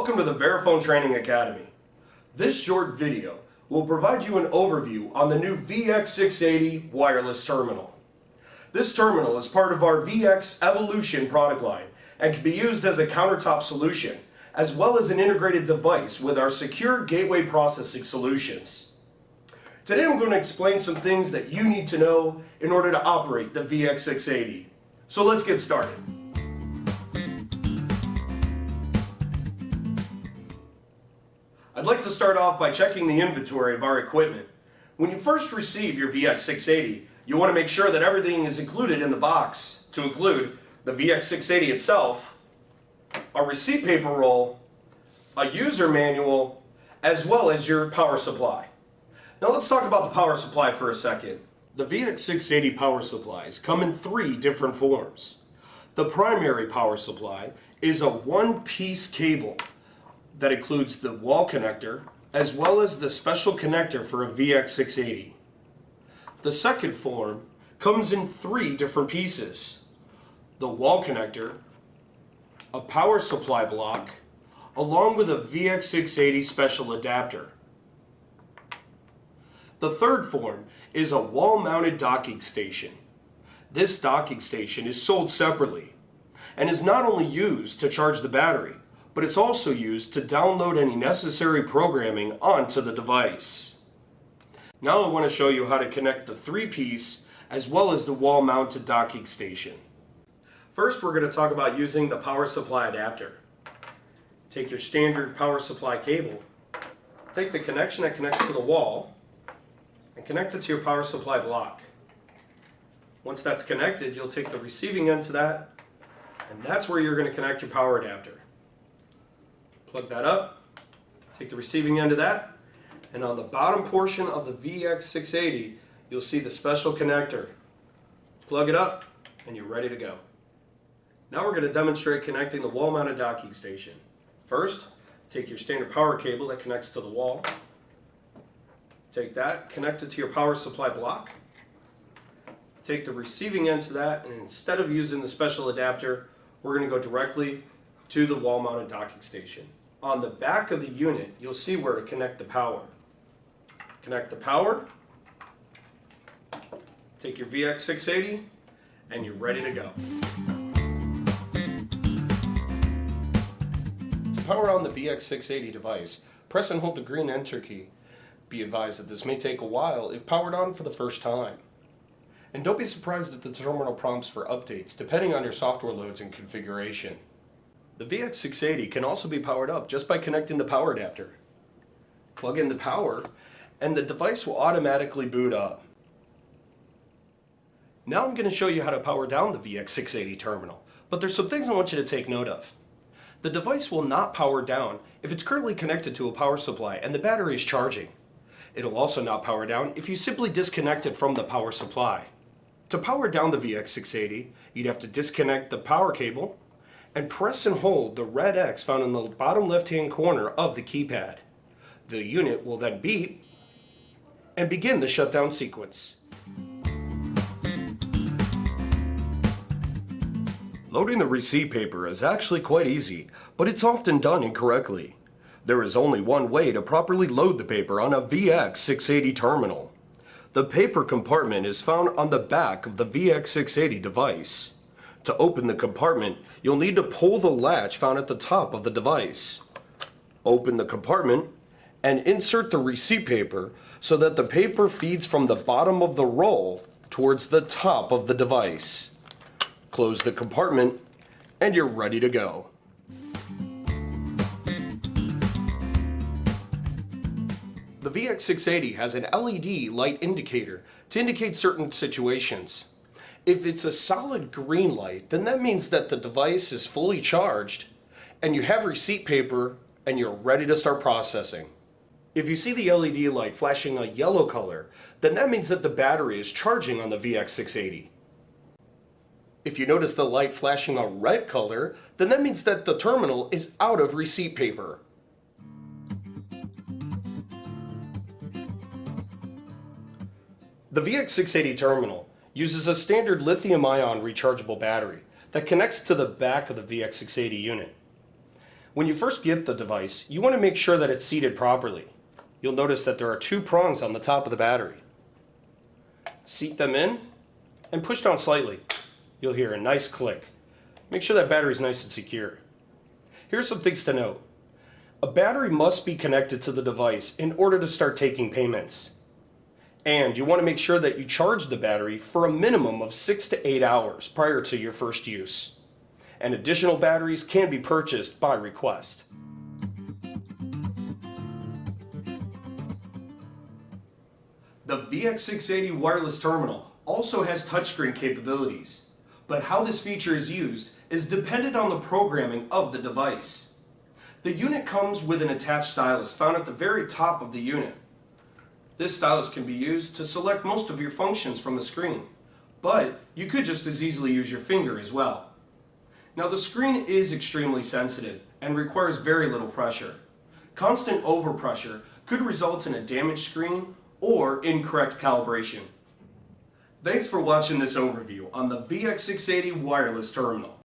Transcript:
Welcome to the Verifone Training Academy. This short video will provide you an overview on the new Vx680 wireless terminal. This terminal is part of our VX Evolution product line and can be used as a countertop solution as well as an integrated device with our secure gateway processing solutions. Today I'm going to explain some things that you need to know in order to operate the Vx680. So let's get started. I'd like to start off by checking the inventory of our equipment. When you first receive your Vx680, you want to make sure that everything is included in the box, to include the Vx680 itself, a receipt paper roll, a user manual, as well as your power supply. Now let's talk about the power supply for a second. The Vx680 power supplies come in three different forms. The primary power supply is a one-piece cable that includes the wall connector as well as the special connector for a Vx680. The second form comes in three different pieces: the wall connector, a power supply block, along with a Vx680 special adapter. The third form is a wall-mounted docking station. This docking station is sold separately and is not only used to charge the battery, but it's also used to download any necessary programming onto the device. Now I want to show you how to connect the three-piece as well as the wall-mounted docking station. First, we're going to talk about using the power supply adapter. Take your standard power supply cable, take the connection that connects to the wall, and connect it to your power supply block. Once that's connected, you'll take the receiving end to that, and that's where you're going to connect your power adapter. Plug that up, take the receiving end of that, and on the bottom portion of the Vx680, you'll see the special connector. Plug it up, and you're ready to go. Now we're going to demonstrate connecting the wall-mounted docking station. First, take your standard power cable that connects to the wall. Take that, connect it to your power supply block. Take the receiving end to that, and instead of using the special adapter, we're going to go directly to the wall-mounted docking station. On the back of the unit, you'll see where to connect the power. Connect the power, take your Vx680, and you're ready to go. To power on the Vx680 device, press and hold the green enter key. Be advised that this may take a while if powered on for the first time. And don't be surprised if the terminal prompts for updates depending on your software loads and configuration. The Vx680 can also be powered up just by connecting the power adapter. Plug in the power and the device will automatically boot up. Now I'm going to show you how to power down the Vx680 terminal, but there's some things I want you to take note of. The device will not power down if it's currently connected to a power supply and the battery is charging. It'll also not power down if you simply disconnect it from the power supply. To power down the Vx680, you'd have to disconnect the power cable and press and hold the red X found in the bottom left-hand corner of the keypad. The unit will then beep and begin the shutdown sequence. Loading the receipt paper is actually quite easy, but it's often done incorrectly. There is only one way to properly load the paper on a Vx680 terminal. The paper compartment is found on the back of the Vx680 device. To open the compartment, you'll need to pull the latch found at the top of the device. Open the compartment and insert the receipt paper so that the paper feeds from the bottom of the roll towards the top of the device. Close the compartment and you're ready to go. The Vx680 has an LED light indicator to indicate certain situations. If it's a solid green light, then that means that the device is fully charged and you have receipt paper and you're ready to start processing. If you see the LED light flashing a yellow color, then that means that the battery is charging on the Vx680. If you notice the light flashing a red color, then that means that the terminal is out of receipt paper. The Vx680 terminal uses a standard lithium-ion rechargeable battery that connects to the back of the Vx680 unit. When you first get the device, you want to make sure that it's seated properly. You'll notice that there are two prongs on the top of the battery. Seat them in and push down slightly. You'll hear a nice click. Make sure that battery is nice and secure. Here's some things to note. A battery must be connected to the device in order to start taking payments. And you want to make sure that you charge the battery for a minimum of 6 to 8 hours prior to your first use. And additional batteries can be purchased by request. The Vx680 wireless terminal also has touchscreen capabilities, but how this feature is used is dependent on the programming of the device. The unit comes with an attached stylus found at the very top of the unit. This stylus can be used to select most of your functions from the screen, but you could just as easily use your finger as well. Now the screen is extremely sensitive and requires very little pressure. Constant overpressure could result in a damaged screen or incorrect calibration. Thanks for watching this overview on the Vx680 wireless terminal.